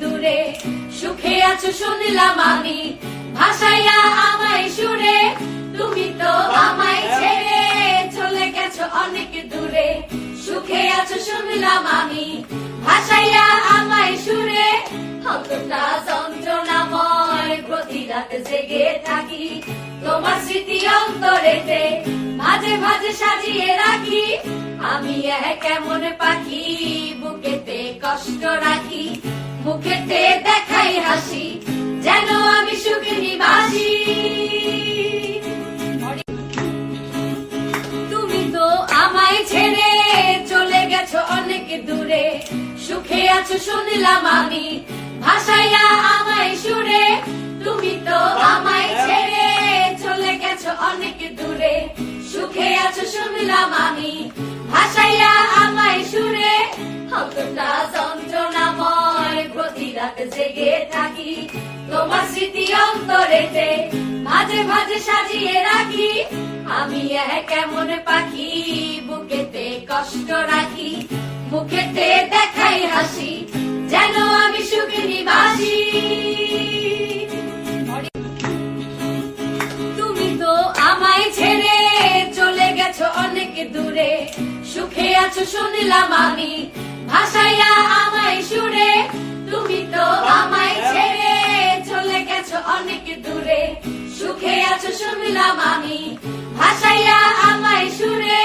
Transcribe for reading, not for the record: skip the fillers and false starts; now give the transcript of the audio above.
দূরে, সুখে আছো শুনলাম আমি, ভাসাইয়া আমায় সুরে। তুমি তো আমায় ছেড়ে চলে গেছো অনেক দূরে, সুখে আছো শুনলাম আমি, ভাসাইয়া আমায় সুরে। কতটা যন্ত্রণাময় প্রতি রাত জেগে থাকি, তোমার স্মৃতি অন্তরেতে মাঝে মাঝে সাজিয়ে রাখি। আমি কেমন পাখি বুকেতে কষ্ট রাখি, মুখেতে দেখাই হাসি, যেন আমি সুখে নিবাসী। তুমি তো আমায় ছেড়ে চলে গেছো অনেক দূরে, সুখে আছো শুনলাম আমি, ভাসাইয়া আমায় সুরে। তুমি তো আমায় ছেড়ে চলে গেছো অনেক দূরে, সুখে আছো শুনলাম আমি, ভাসাইয়া আমায় সুরে। কতটা যন্ত্রণাময় প্রতি রাত জেগে থাকি, তোমার স্মৃতি অন্তরেতে মাঝে মাঝে সাজিয়ে রাখি। আমি কেমন পাখি বুকেতে কষ্ট রাখি, মুখেতে দেখাই হাসি, যেন আমি সুখে নিবাসী। তুমি তো আমায় ছেড়ে চলে গেছো অনেক দূরে, সুখে আছো শুনলাম আমি, ভাসাইয়া আমায় সুরে। তুমি তো আমায় ছেড়ে চলে গেছো অনেক দূরে, সুখে আছো শুনলাম আমি, ভাসাইয়া আমায় সুরে।